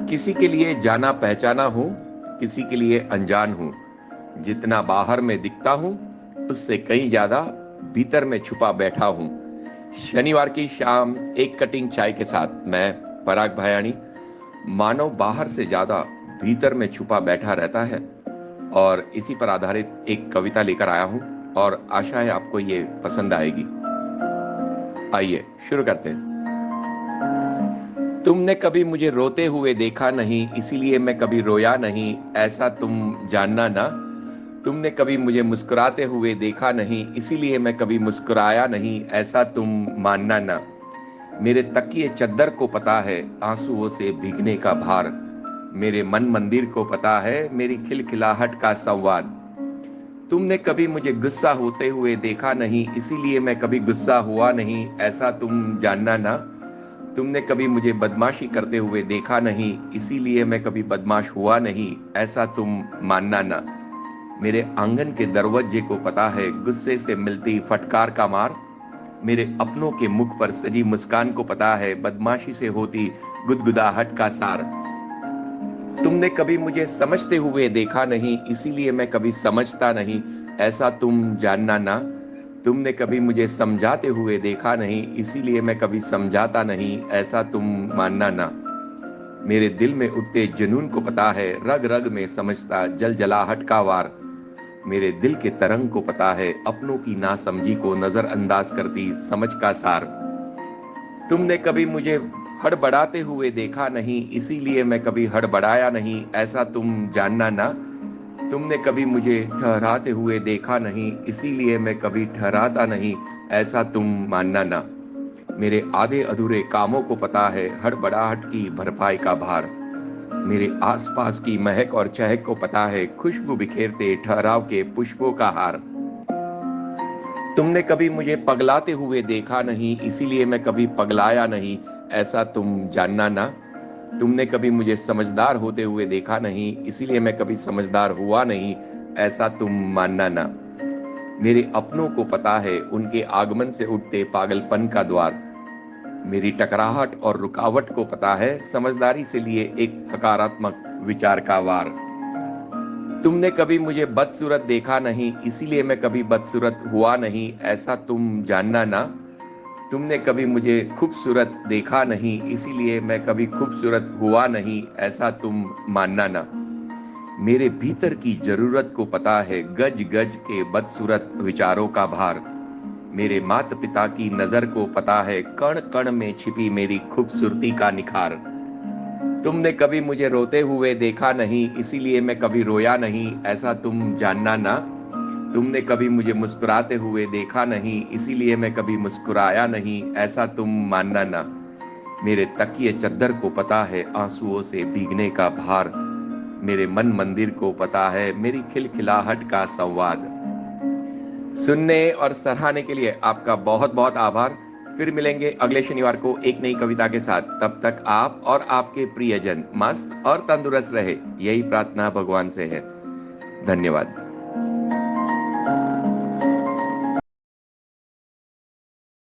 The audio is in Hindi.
किसी के लिए जाना पहचाना हूँ, किसी के लिए अनजान हूँ। जितना बाहर में दिखता हूँ, उससे कहीं ज्यादा भीतर में छुपा बैठा हूँ। शनिवार की शाम एक कटिंग चाय के साथ मैं पराग भायानी मानव बाहर से ज्यादा भीतर में छुपा बैठा रहता है, और इसी पर आधारित एक कविता लेकर आया हूँ और आशा है आपको ये पसंद आएगी। आइए शुरू करते हैं। तुमने कभी मुझे रोते हुए देखा नहीं, इसीलिए मैं कभी रोया नहीं, ऐसा तुम जानना ना। तुमने कभी मुझे मुस्कुराते हुए देखा नहीं, इसीलिए मैं कभी मुस्कुराया नहीं, ऐसा तुम मानना ना। मेरे तकिए चद्दर को पता है आंसुओं से भीगने का भार। मेरे मन मंदिर को पता है मेरी खिलखिलाहट का संवाद। तुमने कभी मुझे गुस्सा होते हुए देखा नहीं, इसीलिए मैं कभी गुस्सा हुआ नहीं, ऐसा तुम जानना ना। तुमने कभी मुझे बदमाशी करते हुए देखा नहीं, इसीलिए मैं कभी बदमाश हुआ नहीं, ऐसा तुम मानना ना। मेरे आंगन के दरवाजे को पता है गुस्से से मिलती फटकार का मार। मेरे अपनों के मुख पर सजी मुस्कान को पता है बदमाशी से होती गुदगुदाहट का सार। तुमने कभी मुझे समझते हुए देखा नहीं, इसीलिए मैं कभी समझता नहीं, ऐसा तुम जानना ना। तुमने कभी मुझे समझाते हुए देखा नहीं, इसीलिए मैं कभी समझाता नहीं, ऐसा तुम मानना ना। मेरे दिल में उठते जुनून को पता है रग रग में समझता जल जलाहट का वार। मेरे दिल के तरंग को पता है अपनों की नासमझी को नजरअंदाज करती समझ का सार। तुमने कभी मुझे हड़बड़ाते हुए देखा नहीं, इसीलिए मैं कभी हड़बड़ाया नहीं, ऐसा तुम जानना ना। तुमने कभी मुझे ठहराते हुए देखा नहीं, इसीलिए मैं कभी ठहराता नहीं, ऐसा तुम मानना ना। मेरे आधे अधूरे कामों को पता है हड़बड़ाहट की भरपाई का भार। मेरे आसपास की महक और चहक को पता है खुशबू बिखेरते ठहराव के पुष्पों का हार। तुमने कभी मुझे पगलाते हुए देखा नहीं, इसीलिए मैं कभी पगलाया नहीं, ऐसा तुम जानना ना। तुमने कभी मुझे समझदार होते हुए देखा नहीं, इसीलिए मैं कभी समझदार हुआ नहीं, ऐसा तुम मानना ना। मेरे अपनों को पता है उनके आगमन से उठते पागलपन का द्वार। मेरी टकराहट और रुकावट को पता है समझदारी से लिए एक सकारात्मक विचार का वार। तुमने कभी मुझे बदसूरत देखा नहीं, इसीलिए मैं कभी बदसूरत हुआ नहीं, ऐसा तुम जानना ना। तुमने कभी मुझे खूबसूरत देखा नहीं, इसीलिए मैं कभी खूबसूरत हुआ नहीं, ऐसा तुम मानना ना। मेरे भीतर की जरूरत को पता है गज गज के बदसूरत विचारों का भार। मेरे माता पिता की नजर को पता है कण कण में छिपी मेरी खूबसूरती का निखार। तुमने कभी मुझे रोते हुए देखा नहीं, इसीलिए मैं कभी रोया नहीं, ऐसा तुम जानना ना। तुमने कभी मुझे मुस्कुराते हुए देखा नहीं, इसीलिए मैं कभी मुस्कुराया नहीं, ऐसा तुम मानना ना। मेरे तकिए चद्दर को पता है आंसुओं से भीगने का भार। मेरे मन मंदिर को पता है मेरी खिलखिलाहट का संवाद। सुनने और सराहने के लिए आपका बहुत बहुत आभार। फिर मिलेंगे अगले शनिवार को एक नई कविता के साथ। तब तक आप और आपके प्रियजन मस्त और तंदुरुस्त रहे, यही प्रार्थना भगवान से है। धन्यवाद।